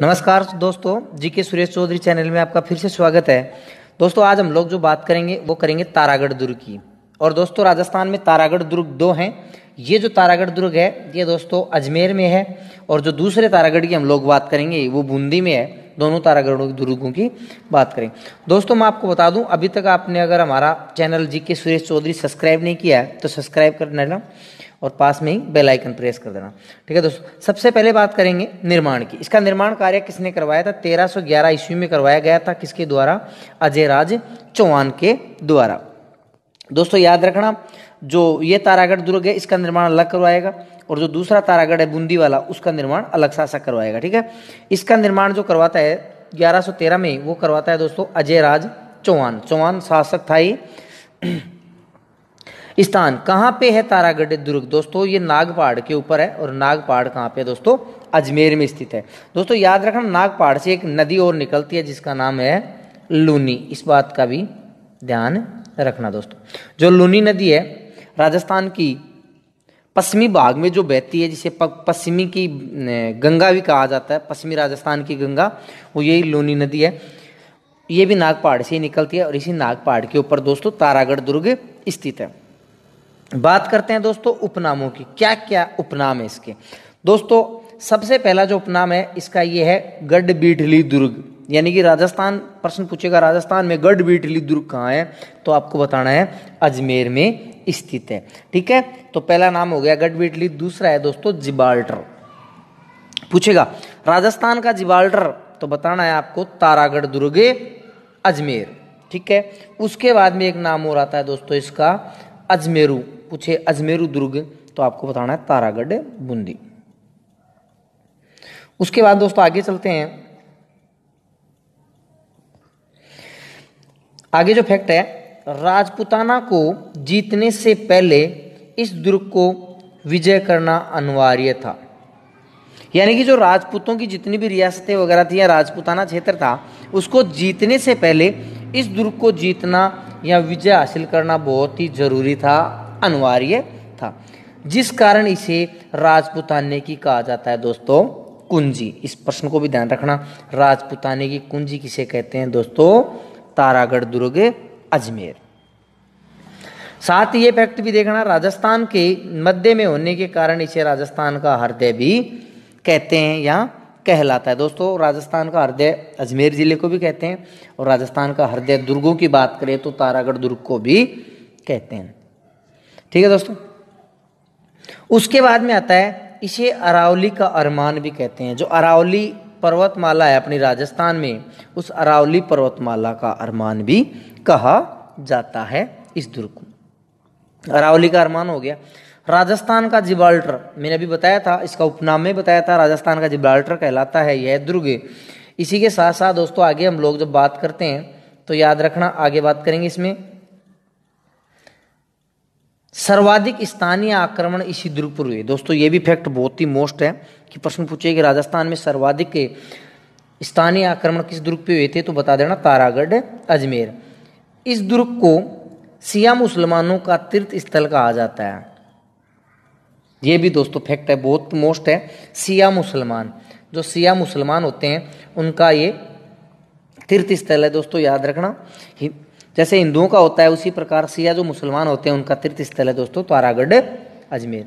नमस्कार दोस्तों, GK Suresh Chaudhary channel में आपका फिर से स्वागत है। दोस्तों आज हम लोग जो बात करेंगे वो करेंगे तारागढ़ दुर्ग की। और दोस्तों राजस्थान में तारागढ़ दुर्ग दो हैं। ये जो तारागढ़ दुर्ग है ये दोस्तों अजमेर में है, और जो दूसरे तारागढ़ की हम लोग बात करेंगे वो बूंदी में है। दोनों तारागढ़ दुर्गों की बात करें दोस्तों, मैं आपको बता दूं, अभी तक आपने अगर हमारा channel GK Suresh Chaudhary subscribe नहीं किया है तो सब्सक्राइब कर लेना और पास में ही बेल आइकन प्रेस कर देना। ठीक है दोस्तों, सबसे पहले बात करेंगे निर्माण की। इसका निर्माण कार्य किसने करवाया था? 1311 ईस्वी में करवाया गया था। किसके द्वारा? अजय राज चौहान के द्वारा। दोस्तों याद रखना, जो ये तारागढ़ दुर्ग है इसका निर्माण अलग करवाएगा, और जो दूसरा तारागढ़ है बूंदी वाला उसका निर्माण अलग सा करवाएगा। ठीक है, इसका निर्माण जो करवाता है 1113 में वो करवाता है दोस्तों अजय राज चौहान। चौहान शासक था ये। स्थान कहाँ पे है तारागढ़ दुर्ग? दोस्तों ये नागपहाड़ के ऊपर है, और नागपहाड़ कहाँ पे दोस्तों? अजमेर में स्थित है। दोस्तों याद रखना, नागपहाड़ से एक नदी और निकलती है जिसका नाम है लूनी। इस बात का भी ध्यान रखना दोस्तों। जो लूनी नदी है राजस्थान की पश्चिमी भाग में जो बहती है, जिसे पश्चिमी की गंगा भी कहा जाता है, पश्चिमी राजस्थान की गंगा, वो यही लूनी नदी है। ये भी नागपहाड़ से ही निकलती है, और इसी नागपहाड़ के ऊपर दोस्तों तारागढ़ दुर्ग स्थित है। बात करते हैं दोस्तों उपनामों की। क्या क्या उपनाम है इसके? दोस्तों सबसे पहला जो उपनाम है इसका ये है गढ़बीठली दुर्ग। यानी कि राजस्थान, प्रश्न पूछेगा राजस्थान में गढ़बीठली दुर्ग कहाँ है, तो आपको बताना है अजमेर में स्थित है। ठीक है, तो पहला नाम हो गया गढ़बीठली। दूसरा है दोस्तों जिबाल्टर। पूछेगा राजस्थान का जिबाल्टर, तो बताना है आपको तारागढ़ दुर्ग अजमेर। ठीक है, उसके बाद में एक नाम और आता है दोस्तों इसका अजमेरू। पूछे अजमेरू दुर्ग, तो आपको बताना है तारागढ़ बूंदी। उसके बाद दोस्तों आगे चलते हैं। आगे जो फैक्ट है, राजपूताना को जीतने से पहले इस दुर्ग को विजय करना अनिवार्य था। यानी कि जो राजपूतों की जितनी भी रियासतें वगैरह थी या राजपूताना क्षेत्र था, उसको जीतने से पहले इस दुर्ग को जीतना या विजय हासिल करना बहुत ही जरूरी था, अनिवार्य था, जिस कारण इसे राजपूताने की कहा जाता है दोस्तों कुंजी। इस प्रश्न को भी ध्यान रखना, राजपूताने की कुंजी किसे कहते हैं दोस्तों? तारागढ़ दुर्ग अजमेर। साथ ही ये फैक्ट भी देखना, राजस्थान के मध्य में होने के कारण इसे राजस्थान का हृदय भी कहते हैं या कहलाता है। दोस्तों राजस्थान का हृदय अजमेर जिले को भी कहते हैं, और राजस्थान का हृदय दुर्गों की बात करें तो तारागढ़ दुर्ग को भी कहते हैं। ठीक है दोस्तों, उसके बाद में आता है इसे अरावली का अरमान भी कहते हैं। जो अरावली पर्वतमाला है अपनी राजस्थान में, उस अरावली पर्वतमाला का अरमान भी कहा जाता है इस दुर्ग को। अरावली का अरमान हो गया। राजस्थान का जिब्राल्टर, मैंने अभी बताया था, इसका उपनाम में बताया था, राजस्थान का जिब्राल्टर कहलाता है यह दुर्ग। इसी के साथ साथ दोस्तों आगे हम लोग जब बात करते हैं तो याद रखना, आगे बात करेंगे इसमें सर्वाधिक स्थानीय आक्रमण इसी दुर्ग पर हुए। दोस्तों ये भी फैक्ट बहुत ही मोस्ट है कि प्रश्न पूछे कि राजस्थान में सर्वाधिक स्थानीय आक्रमण किस दुर्ग पे हुए थे, तो बता देना तारागढ़ अजमेर। इस दुर्ग को शिया मुसलमानों का तीर्थ स्थल कहा जाता है। ये भी दोस्तों फैक्ट है, बहुत मोस्ट है। शिया मुसलमान, जो शिया मुसलमान होते हैं उनका ये तीर्थ स्थल है दोस्तों, याद रखना। जैसे हिंदुओं का होता है उसी प्रकार शिया जो मुसलमान होते हैं उनका तीर्थ स्थल है दोस्तों तारागढ़ अजमेर।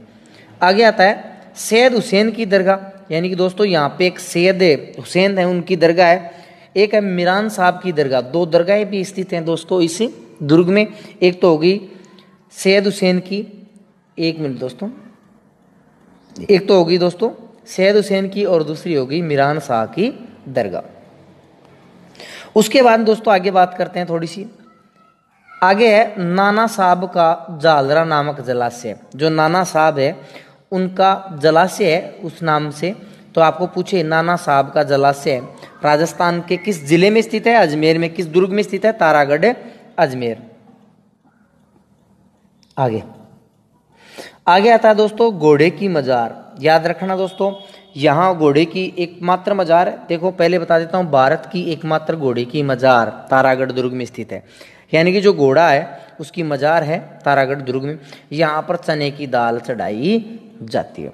आगे आता है सैयद हुसैन की दरगाह। यानी कि दोस्तों यहाँ पे एक सैयद हुसैन है, उनकी दरगाह है। एक है मीरान साहब की दरगाह। दो दरगाहें भी स्थित हैं दोस्तों इस दुर्ग में। एक तो होगी सैयद हुसैन की, एक मिनट दोस्तों, एक तो होगी दोस्तों सैयद हुसैन की और दूसरी होगी मीरान शाह की दरगाह। उसके बाद दोस्तों आगे बात करते हैं थोड़ी सी। आगे है नाना साहब का जालरा नामक जलाशय। जो नाना साहब है उनका जलाशय है उस नाम से। तो आपको पूछे नाना साहब का जलाशय राजस्थान के किस जिले में स्थित है? अजमेर में। किस दुर्ग में स्थित है? तारागढ़ अजमेर। आगे आता है दोस्तों घोड़े की मजार। याद रखना दोस्तों, यहाँ घोड़े की एकमात्र मजार है। देखो पहले बता देता हूँ, भारत की एकमात्र घोड़े की मजार तारागढ़ दुर्ग में स्थित है। यानी कि जो घोड़ा है उसकी मजार है तारागढ़ दुर्ग में। यहाँ पर चने की दाल चढ़ाई जाती है।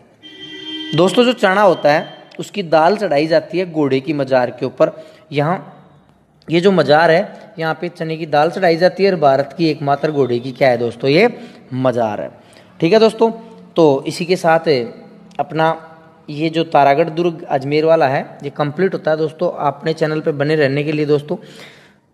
दोस्तों जो चना होता है उसकी दाल चढ़ाई जाती है घोड़े की मजार के ऊपर। यहाँ ये जो मजार है यहाँ पे चने की दाल चढ़ाई जाती है और भारत की एकमात्र घोड़े की क्या है दोस्तों, ये मजार है। ठीक है दोस्तों, तो इसी के साथ अपना ये जो तारागढ़ दुर्ग अजमेर वाला है ये कंप्लीट होता है दोस्तों। अपने चैनल पे बने रहने के लिए दोस्तों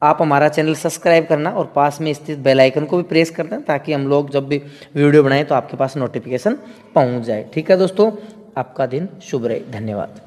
आप हमारा चैनल सब्सक्राइब करना और पास में स्थित बेल आइकन को भी प्रेस कर दें, ताकि हम लोग जब भी वीडियो बनाएं तो आपके पास नोटिफिकेशन पहुंच जाए। ठीक है दोस्तों, आपका दिन शुभ रहे। धन्यवाद।